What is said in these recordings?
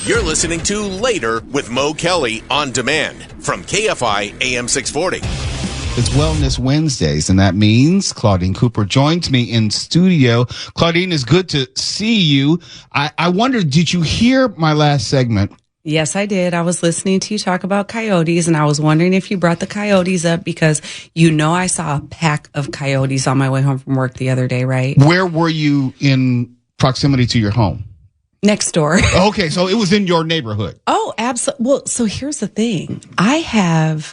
You're listening to Later with Mo Kelly on demand from KFI AM 640. It's Wellness Wednesdays, and that means Claudine Cooper joins me in studio. Claudine, it's good to see you. I wonder, did you hear my last segment? Yes, I did. I was listening to you talk about coyotes, and I was wondering if you brought the coyotes up because I saw a pack of coyotes on my way home from work the other day, right? Where were you in proximity to your home? Next door. Okay, so it was in your neighborhood. Oh, absolutely. Well, so here's the thing. I'm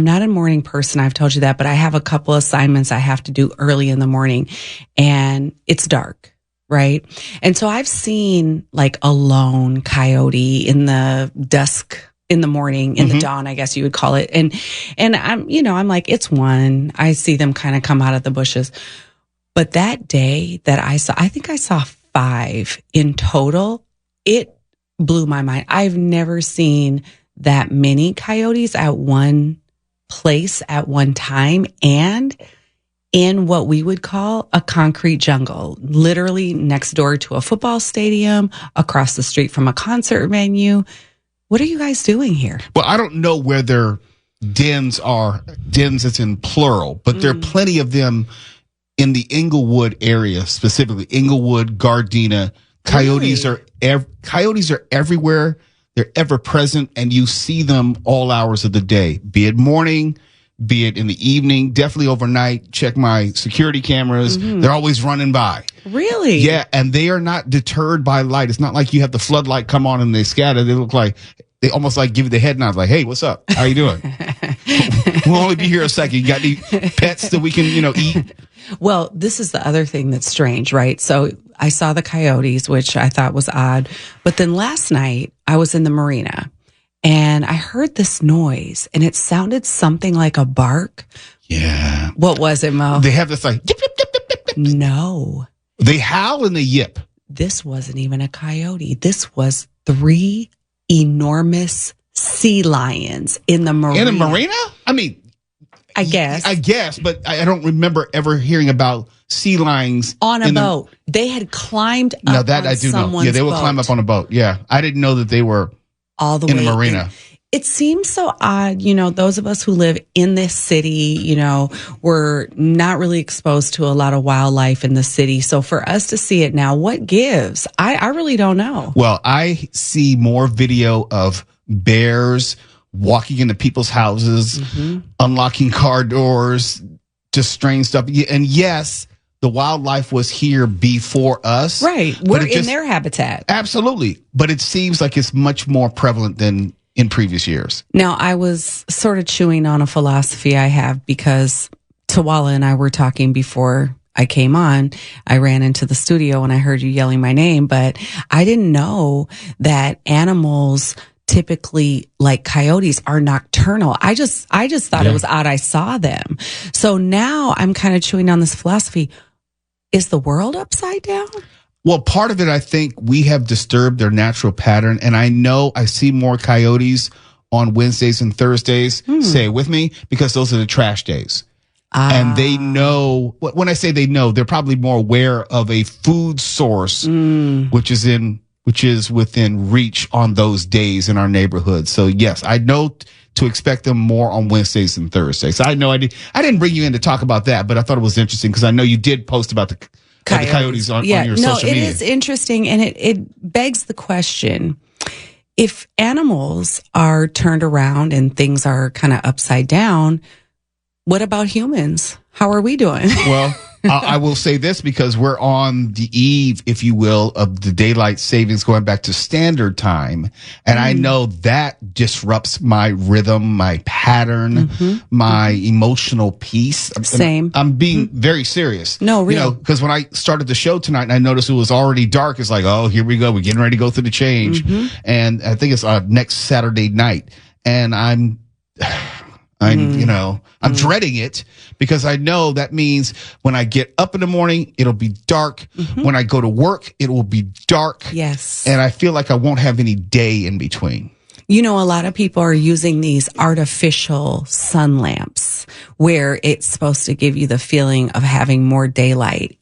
not a morning person. I've told you that, but I have a couple assignments I have to do early in the morning, and it's dark, right? And so I've seen like a lone coyote in the dusk in the morning, in the dawn, I guess you would call it. And I'm like, it's one. I see them kind of come out of the bushes. But that day that I think I saw 5 in total. It blew my mind. I've never seen that many coyotes at one place at one time, and in what we would call a concrete jungle, literally next door to a football stadium, across the street from a concert venue. What are you guys doing here? Well, I don't know where their dens are. Dens, it's in plural, but there are plenty of them in the Inglewood area, specifically Inglewood, Gardena. Coyotes are everywhere. They're ever present, and you see them all hours of the day, be it morning, be it in the evening, definitely overnight. Check my security cameras. They're always running by. Really? Yeah, and they are not deterred by light. It's not like you have the floodlight come on and they scatter. They almost like give you the head nod, like, hey, what's up? How you doing? We'll only be here a second. You got any pets that we can, eat? Well, this is the other thing that's strange, right? So I saw the coyotes, which I thought was odd. But then last night I was in the marina and I heard this noise and it sounded something like a bark. Yeah. What was it, Mo? They have this like, yip, yip, yip, yip, yip. No. They howl and they yip. This wasn't even a coyote. This was 3 enormous sea lions in the marina. In a marina? I mean, I guess, but I don't remember ever hearing about sea lions on a boat. They had climbed up. No, that on I do know. someone's Yeah, they would boat. climb up on a boat. Yeah, I didn't know that they were all the in way a marina. It seems so odd, those of us who live in this city, we're not really exposed to a lot of wildlife in the city. So for us to see it now, what gives? I really don't know. Well, I see more video of bears walking into people's houses, unlocking car doors, just strange stuff. And yes, the wildlife was here before us. Right. We're in their habitat. Absolutely. But it seems like it's much more prevalent than in previous years. Now, I was sort of chewing on a philosophy I have because Tawala and I were talking before I came on. I ran into the studio and I heard you yelling my name, but I didn't know that animals typically, like coyotes, are nocturnal. I just thought it was odd I saw them. So now I'm kind of chewing on this philosophy. Is the world upside down? Well, part of it, I think we have disturbed their natural pattern. And I know I see more coyotes on Wednesdays and Thursdays. Say it with me, because those are the trash days. And they know, when I say they know, they're probably more aware of a food source, which is within reach on those days in our neighborhood. So yes, I know to expect them more on Wednesdays and Thursdays. I know I didn't bring you in to talk about that, but I thought it was interesting because I know you did post about the coyotes on your social media. It is interesting, and it begs the question: if animals are turned around and things are kind of upside down, what about humans? How are we doing? Well, I will say this, because we're on the eve, if you will, of the daylight savings going back to standard time. And I know that disrupts my rhythm, my pattern, my emotional peace. Same. I'm being very serious. No, really. Because when I started the show tonight and I noticed it was already dark, it's like, oh, here we go. We're getting ready to go through the change. And I think it's next Saturday night. And I'm dreading it, because I know that means when I get up in the morning, it'll be dark. When I go to work, it will be dark. Yes. And I feel like I won't have any day in between. You know, a lot of people are using these artificial sun lamps where it's supposed to give you the feeling of having more daylight.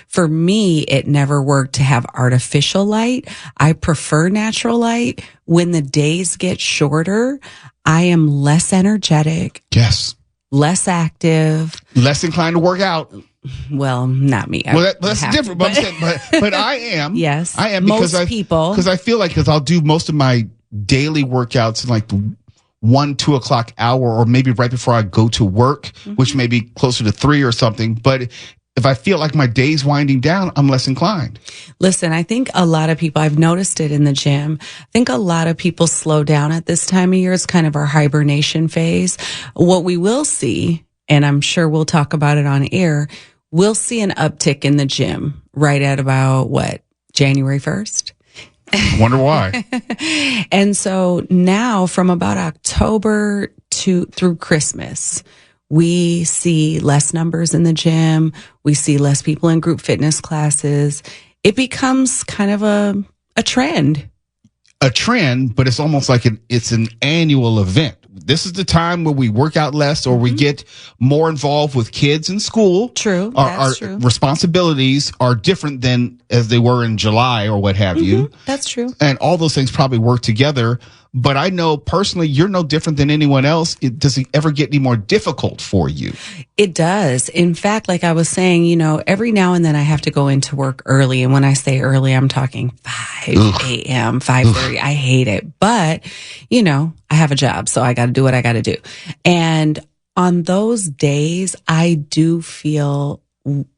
For me, it never worked to have artificial light. I prefer natural light. When the days get shorter, I am less energetic. Yes. Less active. Less inclined to work out. Well, not me. Well, that's different. But I'm saying, but I am. Yes. I am because because because I feel like I'll do most of my daily workouts in like the 1-2 o'clock hour, or maybe right before I go to work, which may be closer to 3 or something. But if I feel like my day's winding down, I'm less inclined. Listen, I think a lot of people, I've noticed it in the gym. I think a lot of people slow down at this time of year. It's kind of our hibernation phase. What we will see, and I'm sure we'll talk about it on air, we'll see an uptick in the gym right at about January 1st. Wonder why. And so now from about October through Christmas, we see less numbers in the gym. We see less people in group fitness classes. It becomes kind of a trend. A trend, but it's almost like it's an annual event. This is the time where we work out less, or we get more involved with kids in school. True. Our true. responsibilities are different than as they were in July or what have you. That's true. And all those things probably work together. But I know personally, you're no different than anyone else. Does it ever get any more difficult for you? It does. In fact, like I was saying, you know, every now and then I have to go into work early. And when I say early, I'm talking 5 a.m., 5:30. I hate it. But, you know, I have a job, so I got to do what I got to do. And on those days, I do feel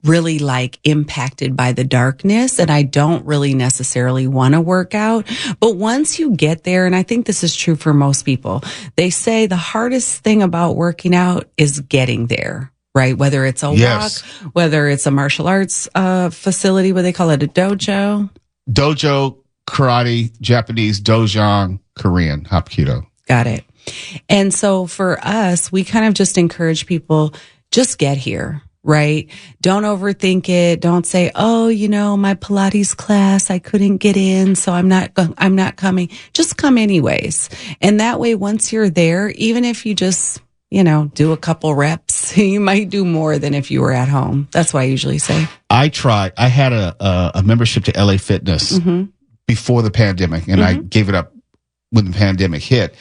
really impacted by the darkness, and I don't really necessarily want to work out. But once you get there, and I think this is true for most people, they say the hardest thing about working out is getting there, right? Whether it's a walk, whether it's a martial arts facility, what they call it, a dojo. Dojo, karate, Japanese, dojang, Korean, hapkido. Got it. And so for us, we kind of just encourage people, just get here. Right? Don't overthink it. Don't say, oh, you know, my Pilates class, I couldn't get in, so I'm not coming. Just come anyways. And that way, once you're there, even if you just, you know, do a couple reps, you might do more than if you were at home. That's what I usually say. I had a membership to LA Fitness before the pandemic, and I gave it up when the pandemic hit.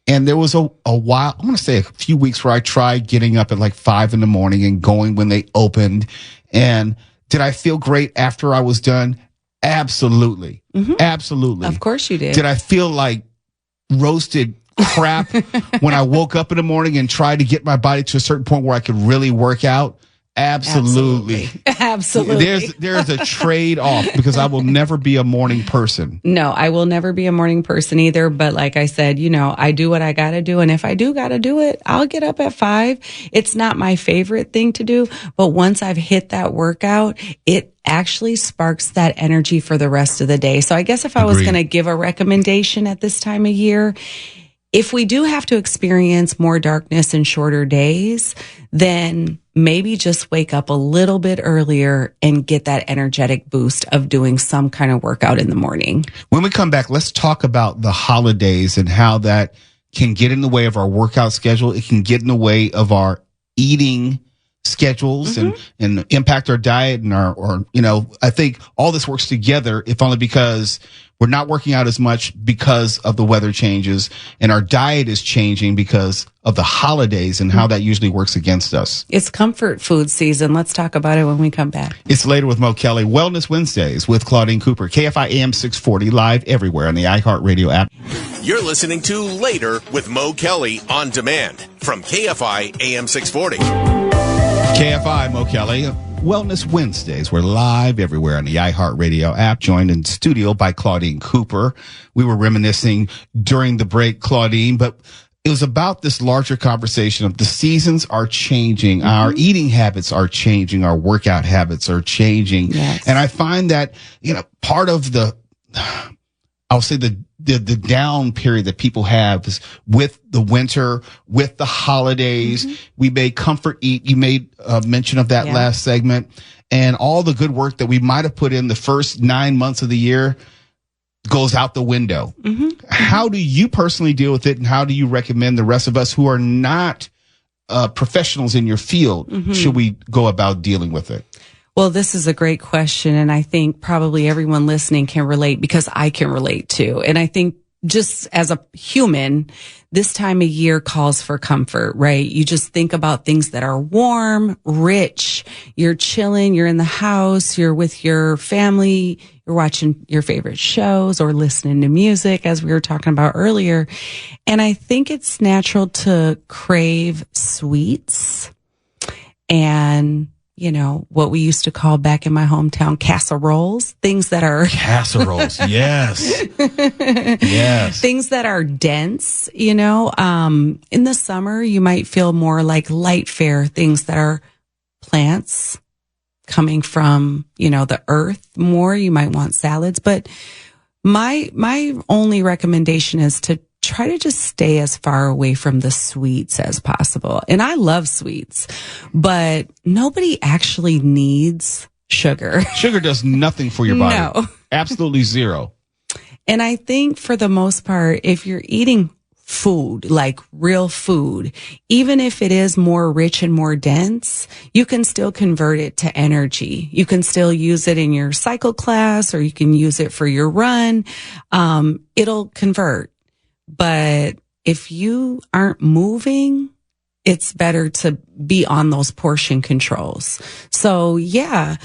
And there was a while, I'm going to say a few weeks, where I tried getting up at 5 a.m. and going when they opened. And did I feel great after I was done? Absolutely. Absolutely. Of course you did. Did I feel like roasted crap when I woke up in the morning and tried to get my body to a certain point where I could really work out? Absolutely. There's a trade off, because I will never be a morning person. No, I will never be a morning person either. But like I said, you know, I do what I got to do. And if I do got to do it, I'll get up at 5. It's not my favorite thing to do. But once I've hit that workout, it actually sparks that energy for the rest of the day. So I guess if I was going to give a recommendation at this time of year, if we do have to experience more darkness and shorter days, then maybe just wake up a little bit earlier and get that energetic boost of doing some kind of workout in the morning. When we come back, let's talk about the holidays and how that can get in the way of our workout schedule. It can get in the way of our eating schedules and impact our diet and I think all this works together, if only because we're not working out as much because of the weather changes, and our diet is changing because of the holidays and how that usually works against us. It's comfort food season. Let's talk about it when we come back. It's Later with Mo Kelly, Wellness Wednesdays with Claudine Cooper, KFI AM 640, live everywhere on the iHeartRadio app. You're listening to Later with Mo Kelly on demand from KFI AM 640. KFI, Mo Kelly, Wellness Wednesdays. We're live everywhere on the iHeartRadio app, joined in studio by Claudine Cooper. We were reminiscing during the break, Claudine, but it was about this larger conversation of the seasons are changing. Our eating habits are changing. Our workout habits are changing. Yes. And I find that, part of I'll say the down period that people have is with the winter, with the holidays. We made comfort eat. You made mention of that last segment, and all the good work that we might have put in the first 9 months of the year. goes out the window. How do you personally deal with it, and how do you recommend the rest of us who are not professionals in your field should we go about dealing with it? Well, this is a great question, and I think probably everyone listening can relate, because I can relate too. And I think just as a human, this time of year calls for comfort, right? You just think about things that are warm, rich. You're chilling, you're in the house, you're with your family, you're watching your favorite shows or listening to music, as we were talking about earlier. And I think it's natural to crave sweets and, you know, what we used to call back in my hometown casseroles, things that are casseroles. Yes. Yes. Things that are dense, you know. In the summer, you might feel more like light fare, things that are plants coming from, you know, the earth more. You might want salads, but my only recommendation is to try to just stay as far away from the sweets as possible. And I love sweets, but nobody actually needs sugar. Sugar does nothing for your body. No. Absolutely zero. And I think for the most part, if you're eating food, like real food, even if it is more rich and more dense, you can still convert it to energy. You can still use it in your cycle class, or you can use it for your run. It'll convert. But if you aren't moving, it's better to be on those portion controls. So yeah,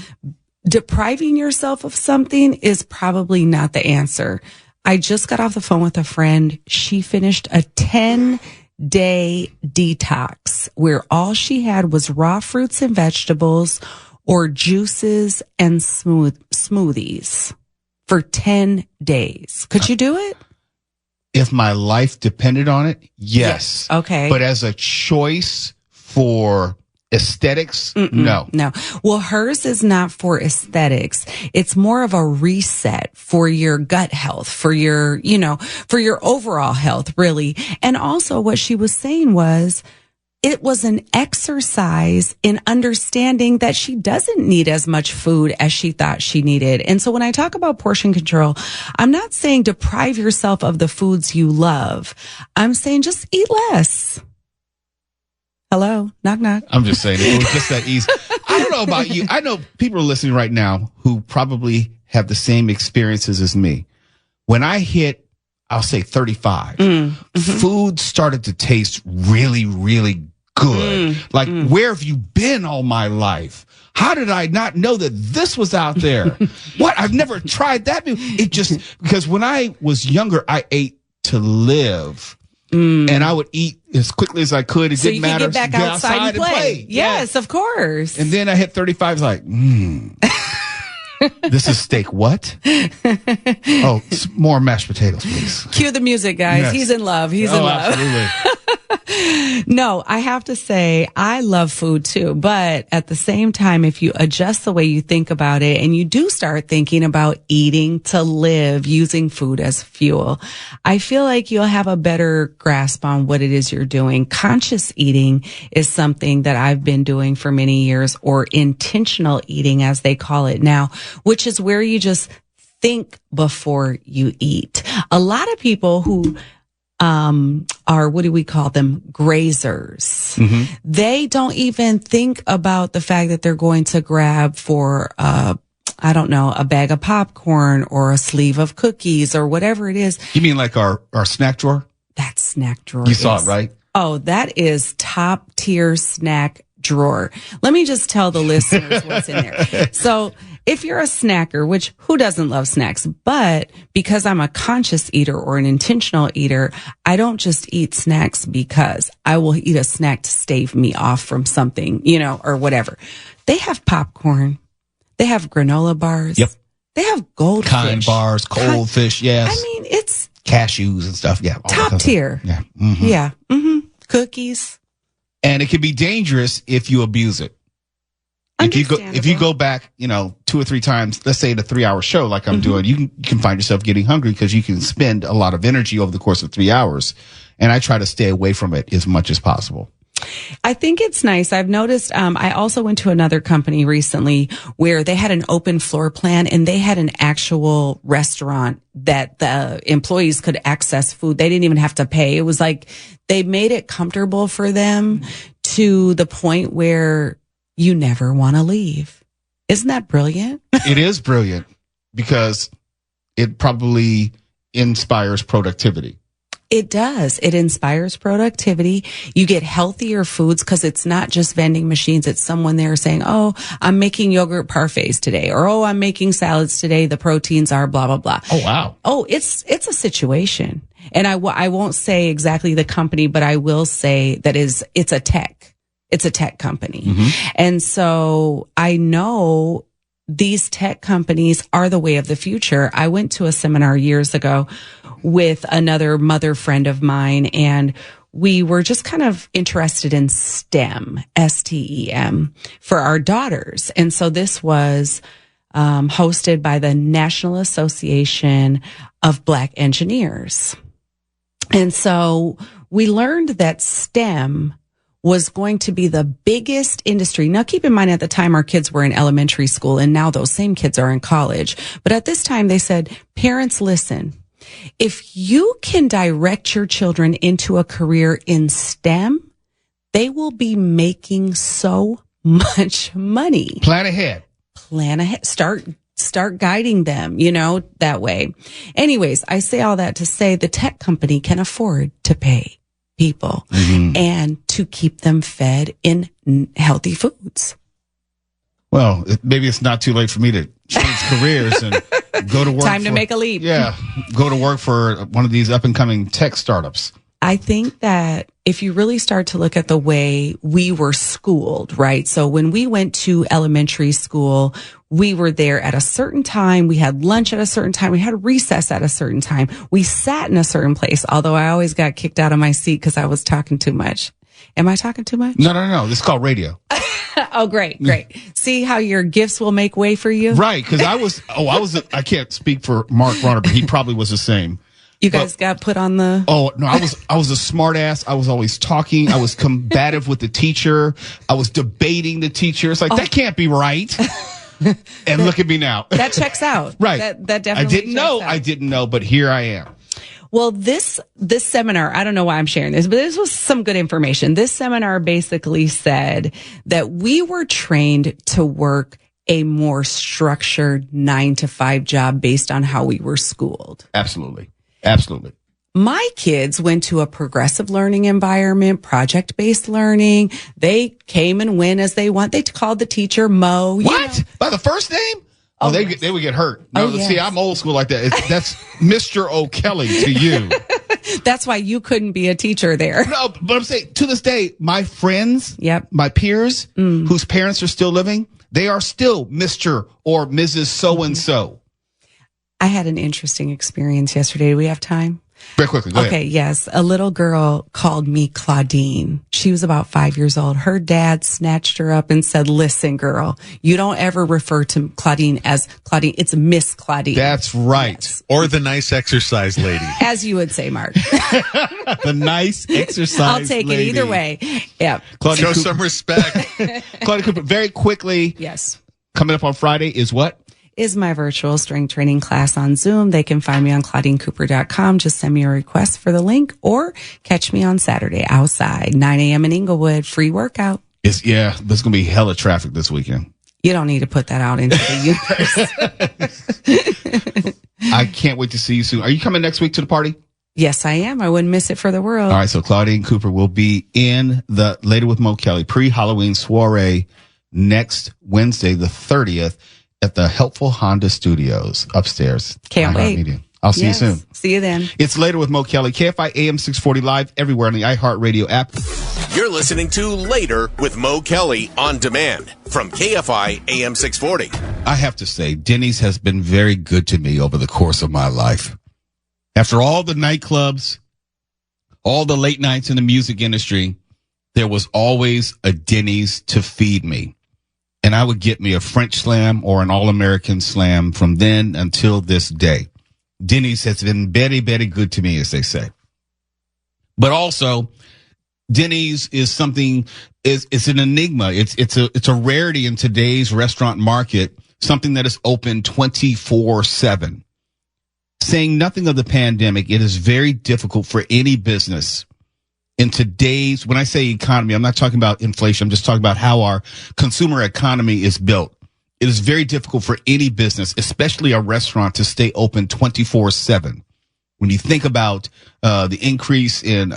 depriving yourself of something is probably not the answer. I just got off the phone with a friend. She finished a 10-day detox where all she had was raw fruits and vegetables or juices and smoothies for 10 days. Could you do it? If my life depended on it, yes. Okay. But as a choice for aesthetics, no. No. Well, hers is not for aesthetics. It's more of a reset for your gut health, for your, you know, for your overall health, really. And also what she was saying was, it was an exercise in understanding that she doesn't need as much food as she thought she needed. And so when I talk about portion control, I'm not saying deprive yourself of the foods you love. I'm saying just eat less. Hello? Knock, knock. I'm just saying, it was just that easy. I don't know about you. I know people are listening right now who probably have the same experiences as me. When I hit, I'll say 35, food started to taste really, really good. Like, where have you been all my life? How did I not know that this was out there? What? I've never tried that. It just, because when I was younger, I ate to live. And I would eat as quickly as I could. It so didn't matter. Get back outside and play. Yes, of course. And then I hit 35. It's like, this is steak. What? Oh, more mashed potatoes, please. Cue the music, guys. Yes. He's in love. He's in love. Absolutely. No, I have to say, I love food too. But at the same time, if you adjust the way you think about it and you do start thinking about eating to live, using food as fuel, I feel like you'll have a better grasp on what it is you're doing. Conscious eating is something that I've been doing for many years, or intentional eating, as they call it now, which is where you just think before you eat. A lot of people who are, what do we call them? Grazers. They don't even think about the fact that they're going to grab for, I don't know, a bag of popcorn or a sleeve of cookies or whatever it is. You mean like our snack drawer? That snack drawer. You saw it, right? Oh, that is top tier snack drawer. Let me just tell the listeners what's in there. So if you're a snacker, which who doesn't love snacks, but because I'm a conscious eater or an intentional eater, I don't just eat snacks because I will eat a snack to stave me off from something, you know, or whatever. They have popcorn. They have granola bars. Yep. They have goldfish. Kind bars, cold fish, yes. I mean, it's cashews and stuff. Yeah. Top tier. Yeah. Yeah. Cookies. And it can be dangerous if you abuse it. If you go back, 2 or 3 times, let's say in a 3-hour show like I'm doing, you can find yourself getting hungry because you can spend a lot of energy over the course of 3 hours. And I try to stay away from it as much as possible. I think it's nice. I've noticed, I also went to another company recently where they had an open floor plan and they had an actual restaurant that the employees could access food. They didn't even have to pay. It was like they made it comfortable for them to the point where you never want to leave. Isn't that brilliant? It is brilliant because it probably inspires productivity. It does. It inspires productivity. You get healthier foods because it's not just vending machines. It's someone there saying, oh, I'm making yogurt parfaits today, or, oh, I'm making salads today. The proteins are blah, blah, blah. Oh, wow. Oh, it's a situation. And I won't say exactly the company, but I will say that it's a tech company. Mm-hmm. And so I know these tech companies are the way of the future. I went to a seminar years ago with another mother friend of mine, and we were just kind of interested in STEM, STEM, for our daughters. And so this was hosted by the National Association of Black Engineers. And so we learned that STEM was going to be the biggest industry. Now, keep in mind, at the time, our kids were in elementary school, and now those same kids are in college. But at this time, they said, parents, listen, if you can direct your children into a career in STEM, they will be making so much money. Plan ahead. Start guiding them, that way. Anyways, I say all that to say the tech company can afford to pay people and to keep them fed in healthy foods. Well, maybe it's not too late for me to change careers and go to work. Time to make a leap. Yeah. Go to work for one of these up and coming tech startups. I think that if you really start to look at the way we were schooled, right? So when we went to elementary school, we were there at a certain time. We had lunch at a certain time. We had recess at a certain time. We sat in a certain place, although I always got kicked out of my seat because I was talking too much. Am I talking too much? No. This is called radio. Oh, great. See how your gifts will make way for you? Right. Because I can't speak for Mark Bronner, but he probably was the same. You guys got put on the... Oh, no, I was a smart ass. I was always talking. I was combative with the teacher. I was debating the teacher. It's like, that can't be right. And look at me now. That checks out. Right. That definitely I didn't know, but here I am. Well, this seminar, I don't know why I'm sharing this, but this was some good information. This seminar basically said that we were trained to work a more structured 9-to-5 job based on how we were schooled. Absolutely. My kids went to a progressive learning environment, project-based learning. They came and went as they want. They called the teacher Mo. What? By the first name? Oh, they would get hurt. No, yes. See, I'm old school like that. That's Mr. O'Kelly to you. That's why you couldn't be a teacher there. No, but I'm saying to this day, my friends, my peers whose parents are still living, they are still Mr. or Mrs. So-and-so. I had an interesting experience yesterday. Do we have time? Very quickly, go ahead. Okay, yes. A little girl called me Claudine. She was about 5 years old. Her dad snatched her up and said, listen, girl, you don't ever refer to Claudine as Claudine. It's Miss Claudine. That's right. Yes. Or the nice exercise lady. As you would say, Mark. The nice exercise I'll take lady. it either way. Yeah. Claudia Show Cooper. some respect. Claudia Cooper, very quickly. Yes. Coming up on Friday is what? Is my virtual strength training class on Zoom. They can find me on ClaudineCooper.com. Just send me a request for the link or catch me on Saturday outside, 9 a.m. in Inglewood. Free workout. There's going to be hella traffic this weekend. You don't need to put that out into the universe. I can't wait to see you soon. Are you coming next week to the party? Yes, I am. I wouldn't miss it for the world. All right. So Claudine Cooper will be in the Later with Mo Kelly pre-Halloween soiree next Wednesday, the 30th. At the Helpful Honda Studios upstairs. Can't wait. I'll see you soon. See you then. It's Later with Mo Kelly, KFI AM 640 live everywhere on the iHeartRadio app. You're listening to Later with Mo Kelly on demand from KFI AM 640. I have to say, Denny's has been very good to me over the course of my life. After all the nightclubs, all the late nights in the music industry, there was always a Denny's to feed me. And I would get me a French slam or an All-American slam from then until this day. Denny's has been very, very good to me, as they say. But also, Denny's is something, it's an enigma. It's a rarity in today's restaurant market, something that is open 24/7. Saying nothing of the pandemic, it is very difficult for any business in today's, when I say economy, I'm not talking about inflation. I'm just talking about how our consumer economy is built. It is very difficult for any business, especially a restaurant, to stay open 24/7. When you think about the increase in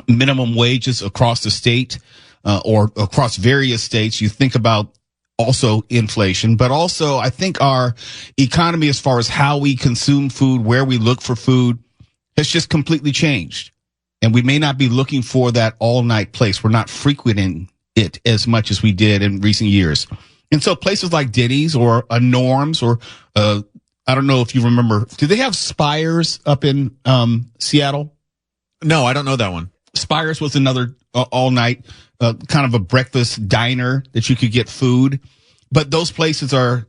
minimum wages across the state or across various states, you think about also inflation, but also I think our economy, as far as how we consume food, where we look for food, has just completely changed. And we may not be looking for that all-night place. We're not frequenting it as much as we did in recent years. And so places like Denny's or a Norm's or I don't know if you remember, do they have Spires up in Seattle? No, I don't know that one. Spires was another all-night kind of a breakfast diner that you could get food. But those places are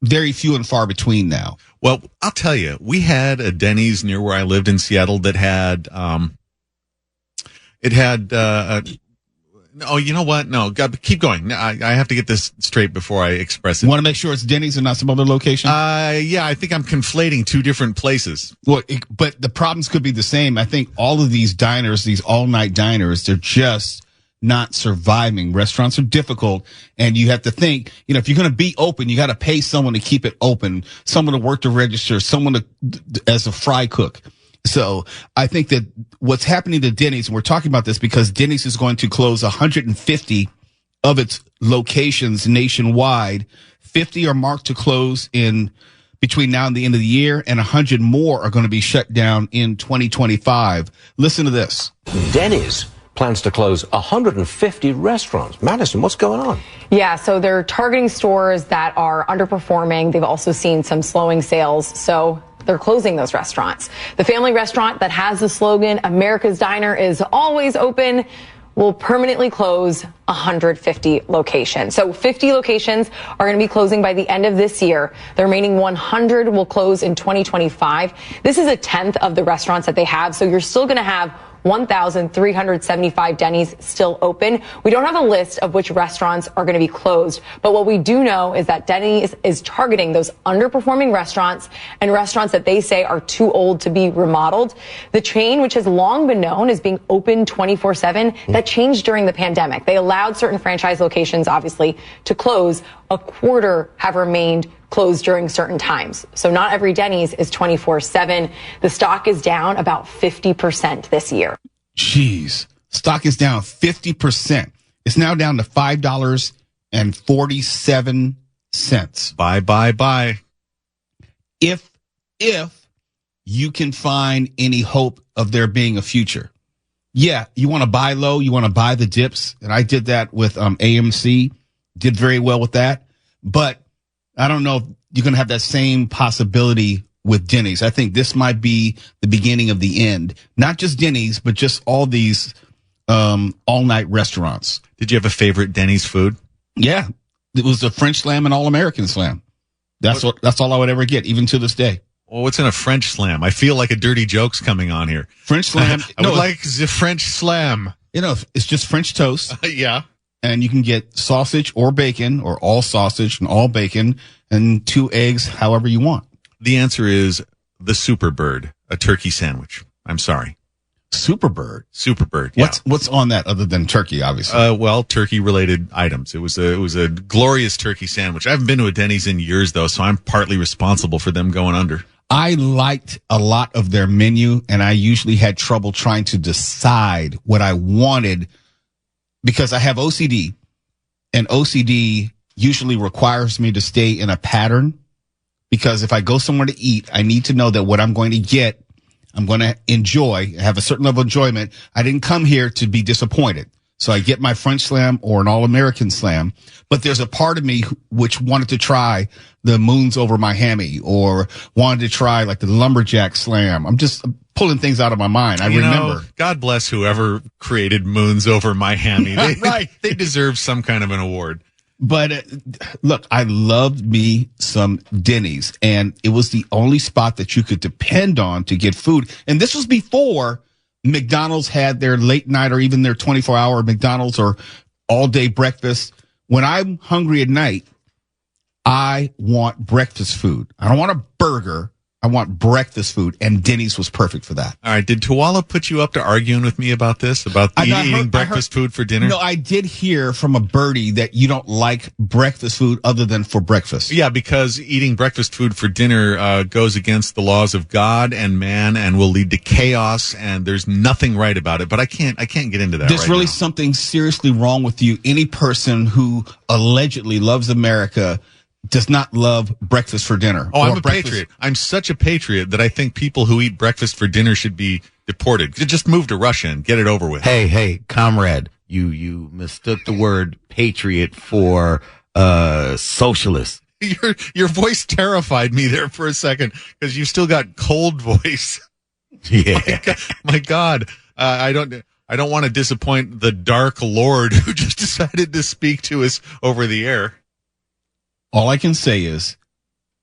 very few and far between now. Well, I'll tell you, we had a Denny's near where I lived in Seattle that had, oh, you know what? No, God, keep going. I have to get this straight before I express it. You want to make sure it's Denny's and not some other location? Yeah, I think I'm conflating two different places. Well, but the problems could be the same. I think all of these diners, these all-night diners, they're just not surviving. Restaurants are difficult, and you have to think, if you're going to be open, you got to pay someone to keep it open, someone to work the register, someone as a fry cook. So I think that what's happening to Denny's, and we're talking about this because Denny's is going to close 150 of its locations nationwide. 50 are marked to close in between now and the end of the year, and 100 more are going to be shut down in 2025. Listen to this. Denny's plans to close 150 restaurants. Madison, what's going on? Yeah, so they're targeting stores that are underperforming. They've also seen some slowing sales, so they're closing those restaurants. The family restaurant that has the slogan, America's Diner is always open, will permanently close 150 locations. So 50 locations are going to be closing by the end of this year. The remaining 100 will close in 2025. This is a tenth of the restaurants that they have, so you're still going to have 1,375 Denny's still open. We don't have a list of which restaurants are going to be closed, but what we do know is that Denny's is targeting those underperforming restaurants and restaurants that they say are too old to be remodeled. The chain, which has long been known as being open 24/7, that changed during the pandemic. They allowed certain franchise locations, obviously, to close. A quarter have remained closed during certain times. So not every Denny's is 24/7. The stock is down about 50% this year. Jeez. Stock is down 50%. It's now down to $5.47. Buy. If you can find any hope of there being a future. Yeah, you want to buy low, you want to buy the dips. And I did that with AMC. Did very well with that. But I don't know if you're going to have that same possibility with Denny's. I think this might be the beginning of the end. Not just Denny's, but just all these all-night restaurants. Did you have a favorite Denny's food? Yeah. It was the French Slam and All-American Slam. That's all I would ever get, even to this day. Well, what's in a French Slam? I feel like a dirty joke's coming on here. French Slam. I would like the French Slam. It's just French toast. Yeah. And you can get sausage or bacon, or all sausage and all bacon, and 2 eggs, however you want. The answer is the Superbird, a turkey sandwich. I'm sorry. Superbird? Superbird, yeah. What's on that other than turkey, obviously? Well, turkey-related items. It was a glorious turkey sandwich. I haven't been to a Denny's in years, though, so I'm partly responsible for them going under. I liked a lot of their menu, and I usually had trouble trying to decide what I wanted because I have OCD, and OCD usually requires me to stay in a pattern, because if I go somewhere to eat, I need to know that what I'm going to get, I'm going to enjoy, have a certain level of enjoyment. I didn't come here to be disappointed. So I get my French Slam or an All-American Slam, but there's a part of me which wanted to try the Moons Over My Hammy, or wanted to try like the Lumberjack Slam. I'm just pulling things out of my mind. I remember. God bless whoever created Moons Over My Hammy. They deserve some kind of an award. But look, I loved me some Denny's, and it was the only spot that you could depend on to get food. And this was before McDonald's had their late night or even their 24-hour McDonald's or all-day breakfast. When I'm hungry at night, I want breakfast food. I don't want a burger. I want breakfast food, and Denny's was perfect for that. All right. Did Tuwala put you up to arguing with me about this, about eating breakfast food for dinner? No, I did hear from a birdie that you don't like breakfast food other than for breakfast. Yeah, because eating breakfast food for dinner goes against the laws of God and man and will lead to chaos, and there's nothing right about it. But I can't get into that. There's right really now. something seriously wrong with you. Any person who allegedly loves America does not love breakfast for dinner. Oh, I'm a patriot. I'm such a patriot that I think people who eat breakfast for dinner should be deported. Just move to Russia and get it over with. Hey, comrade, you mistook the word patriot for socialist. Your voice terrified me there for a second because you still got cold voice. Yeah. My God. I don't want to disappoint the Dark Lord who just decided to speak to us over the air. All I can say is,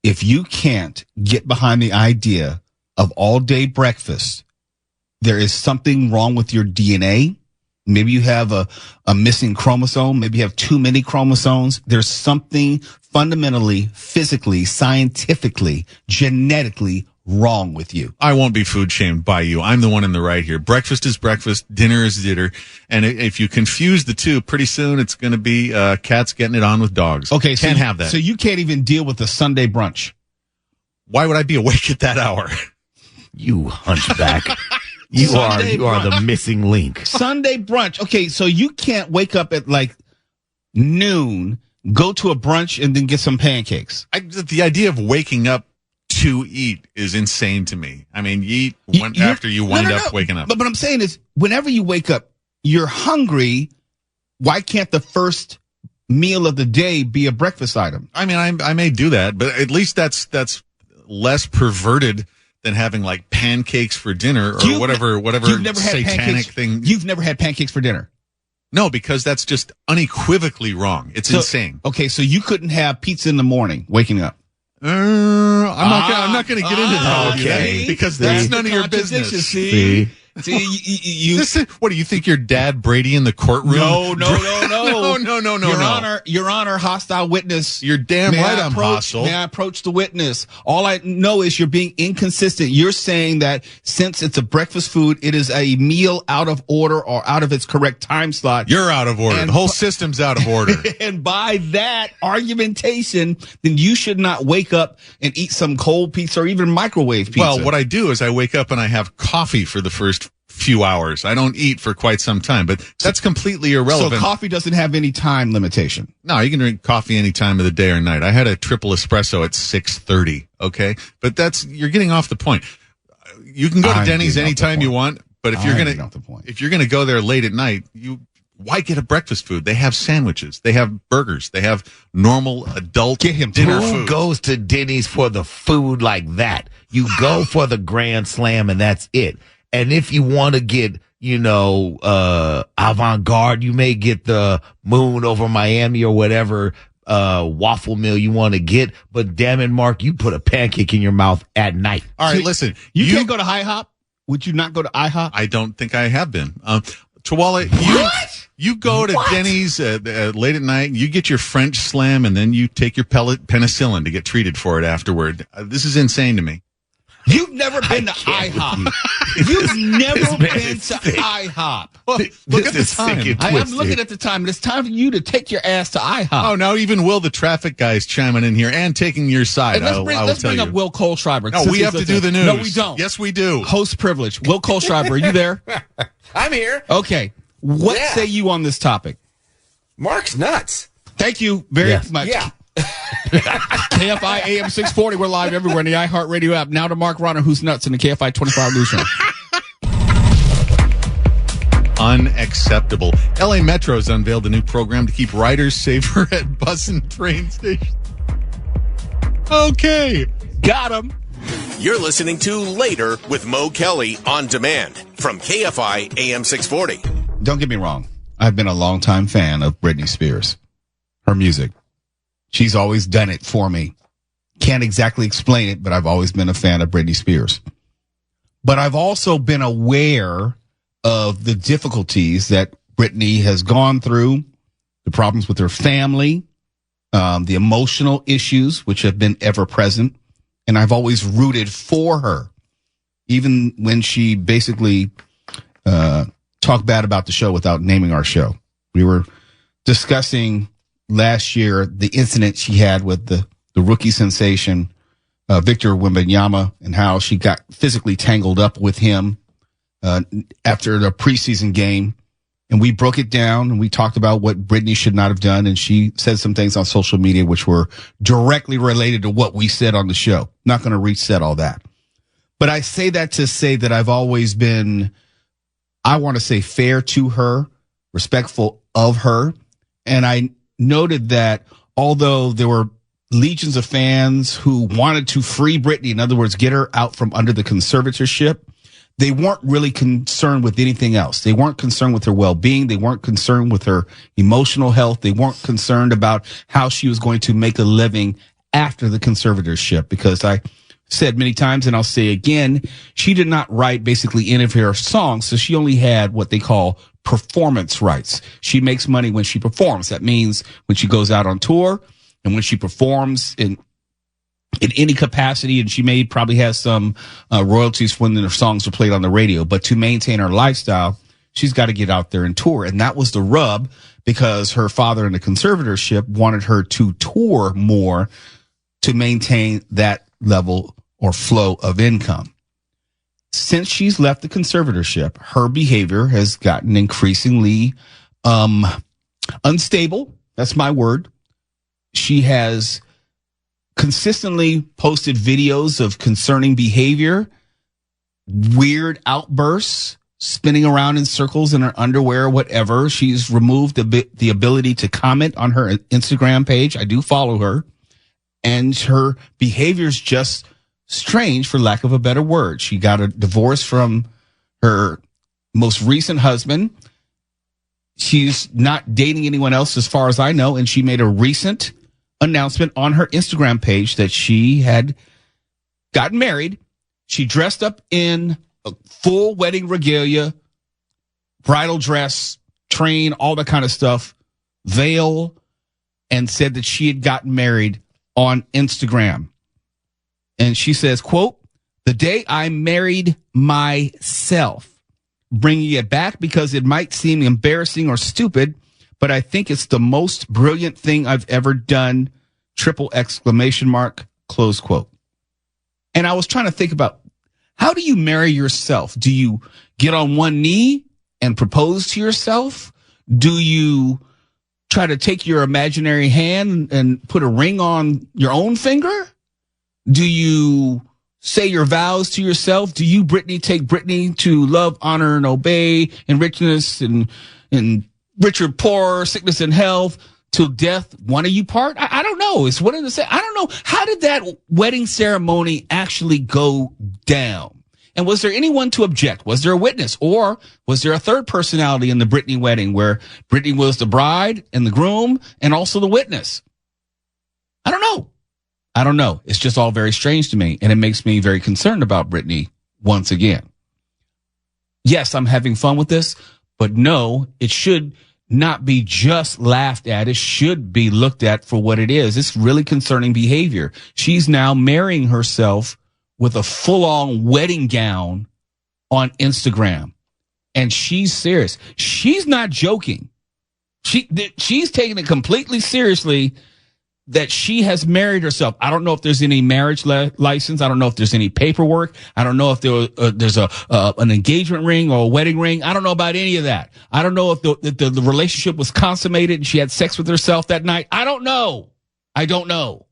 if you can't get behind the idea of all-day breakfast, there is something wrong with your DNA. Maybe you have a missing chromosome. Maybe you have too many chromosomes. There's something fundamentally, physically, scientifically, genetically wrong with you. I won't be food shamed by you. I'm the one in the right here. Breakfast is breakfast, dinner is dinner. And if you confuse the two, pretty soon it's going to be cats getting it on with dogs. Okay, can't have that. So you can't even deal with the Sunday brunch. Why would I be awake at that hour? You hunchback. You are the missing link. Sunday brunch. Okay, so you can't wake up at like noon, go to a brunch, and then get some pancakes. The idea of waking up to eat is insane to me. I mean, you eat after you wind up waking up. But what I'm saying is, whenever you wake up, you're hungry. Why can't the first meal of the day be a breakfast item? I mean, I may do that, but at least that's less perverted than having like pancakes for dinner or whatever satanic thing. You've never had pancakes for dinner? No, because that's just unequivocally wrong. It's insane. Okay, so you couldn't have pizza in the morning, waking up. I'm not going to get into that with you, because that's none of your business. See, what do you think? Your dad Brady in the courtroom? No. No. Your Honor, hostile witness. You're damn right I'm hostile. May I approach the witness? All I know is you're being inconsistent. You're saying that since it's a breakfast food, it is a meal out of order or out of its correct time slot. You're out of order. The whole system's out of order. And by that argumentation, then you should not wake up and eat some cold pizza or even microwave pizza. Well, what I do is I wake up and I have coffee for the first few hours. I don't eat for quite some time, but that's completely irrelevant. So coffee doesn't have any time limitation? No, you can drink coffee any time of the day or night. I had a triple espresso at 6:30. Okay. But you're getting off the point. You can go to Denny's anytime you want, but if you're going to go there late at night, why get a breakfast food? They have sandwiches. They have burgers. They have normal adult dinner food. Who goes to Denny's for the food like that? You go for the Grand Slam and that's it. And if you want to get, avant-garde, you may get the Moon over Miami or whatever waffle meal you want to get. But damn it, Mark, you put a pancake in your mouth at night. All right, listen. You can't go to IHOP? Would you not go to IHOP? I don't think I have been. Tawala, you go to Denny's late at night, you get your French slam, and then you take your penicillin to get treated for it afterward. This is insane to me. You've never been to IHOP. You've never been to IHOP. Well, look at the time. I'm looking at the time, and it's time for you to take your ass to IHOP. Oh, now even Will, the traffic guy, is chiming in here and taking your side. Let's bring up Will Kohlschreiber. No, we have to do the news. No, we don't. Yes, we do. Host privilege. Will Kohlschreiber, are you there? I'm here. Okay. What say you on this topic? Mark's nuts. Thank you very much. Yeah. KFI AM 640. We're live everywhere in the iHeartRadio app. Now to Mark Ronner, who's nuts in the KFI 24-hour news show. Unacceptable. LA Metro's unveiled a new program to keep riders safer at bus and train stations. Okay. Got him. You're listening to Later with Mo Kelly on demand from KFI AM 640. Don't get me wrong. I've been a longtime fan of Britney Spears. Her music. She's always done it for me. Can't exactly explain it, but I've always been a fan of Britney Spears. But I've also been aware of the difficulties that Britney has gone through, the problems with her family, the emotional issues, which have been ever present. And I've always rooted for her, even when she basically talked bad about the show without naming our show. We were discussing last year the incident she had with the rookie sensation, Victor Wembanyama, and how she got physically tangled up with him after the preseason game. And we broke it down and we talked about what Britney should not have done. And she said some things on social media which were directly related to what we said on the show. Not going to reset all that. But I say that to say that I've always been, I want to say, fair to her, respectful of her. And I noted that although there were legions of fans who wanted to free Britney, in other words, get her out from under the conservatorship, they weren't really concerned with anything else. They weren't concerned with her well-being. They weren't concerned with her emotional health. They weren't concerned about how she was going to make a living after the conservatorship, because I said many times, and I'll say again, she did not write basically any of her songs, so she only had what they call performance rights. She makes money when she performs. That means when she goes out on tour and when she performs in any capacity, and she probably has some royalties when her songs are played on the radio. But to maintain her lifestyle, she's got to get out there and tour. And that was the rub, because her father in the conservatorship wanted her to tour more to maintain that level or flow of income. Since she's left the conservatorship, her behavior has gotten increasingly unstable. That's my word. She has consistently posted videos of concerning behavior, weird outbursts, spinning around in circles in her underwear, whatever. She's removed the ability to comment on her Instagram page. I do follow her. And her behavior is just strange, for lack of a better word. She got a divorce from her most recent husband. She's not dating anyone else as far as I know. And she made a recent announcement on her Instagram page that she had gotten married. She dressed up in a full wedding regalia, bridal dress, train, all that kind of stuff, veil, and said that she had gotten married on Instagram. And she says, quote, "The day I married myself, bringing it back because it might seem embarrassing or stupid, but I think it's the most brilliant thing I've ever done, ! Close quote." And I was trying to think about, how do you marry yourself? Do you get on one knee and propose to yourself? Do you try to take your imaginary hand and put a ring on your own finger? Do you say your vows to yourself? Do you, Britney, take Britney to love, honor, and obey, in richness and rich or poor, sickness and health, till death one of you part? I don't know. It's one of the, I don't know. How did that wedding ceremony actually go down? And was there anyone to object? Was there a witness? Or was there a third personality in the Britney wedding where Britney was the bride and the groom and also the witness? I don't know. I don't know. It's just all very strange to me. And it makes me very concerned about Britney once again. Yes, I'm having fun with this, but no, it should not be just laughed at. It should be looked at for what it is. It's really concerning behavior. She's now marrying herself with a full-on wedding gown on Instagram. And she's serious. She's not joking. She's taking it completely seriously that she has married herself. I don't know if there's any marriage license. I don't know if there's any paperwork. I don't know if there's an engagement ring or a wedding ring. I don't know about any of that. I don't know if the relationship was consummated and she had sex with herself that night. I don't know. I don't know.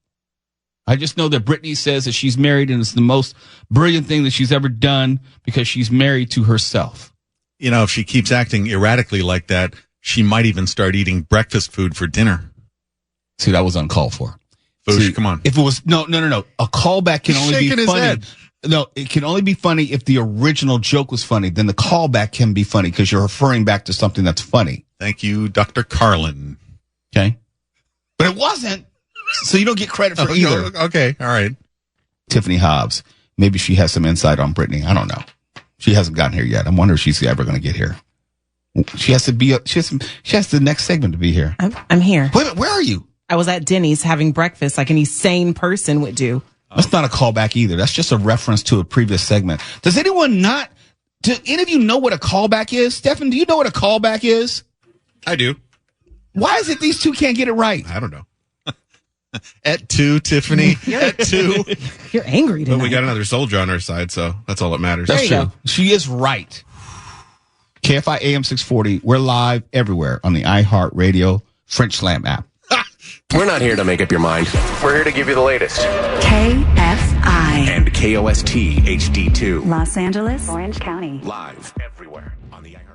I just know that Britney says that she's married and it's the most brilliant thing that she's ever done because she's married to herself. You know, if she keeps acting erratically like that, she might even start eating breakfast food for dinner. See, that was uncalled for. Boosh, come on. If it was, no. A callback can only be funny. No, it can only be funny if the original joke was funny. Then the callback can be funny because you're referring back to something that's funny. Thank you, Dr. Carlin. Okay. But it wasn't. So you don't get credit for either. Okay, all right. Tiffany Hobbs. Maybe she has some insight on Britney. I don't know. She hasn't gotten here yet. I'm wondering if she's ever going to get here. She has to be. She has the next segment to be here. I'm here. Where are you? I was at Denny's having breakfast like any sane person would do. That's not a callback either. That's just a reference to a previous segment. Does anyone not? Do any of you know what a callback is? Stefan, do you know what a callback is? I do. Why is it these two can't get it right? I don't know. At 2, Tiffany. At 2. You're angry tonight. But we got another soldier on our side, so that's all that matters. That's true. She is right. KFI AM 640. We're live everywhere on the iHeartRadio French Slam app. We're not here to make up your mind. We're here to give you the latest. KFI. And KOST HD2. Los Angeles, Orange County. Live everywhere on the iHeart.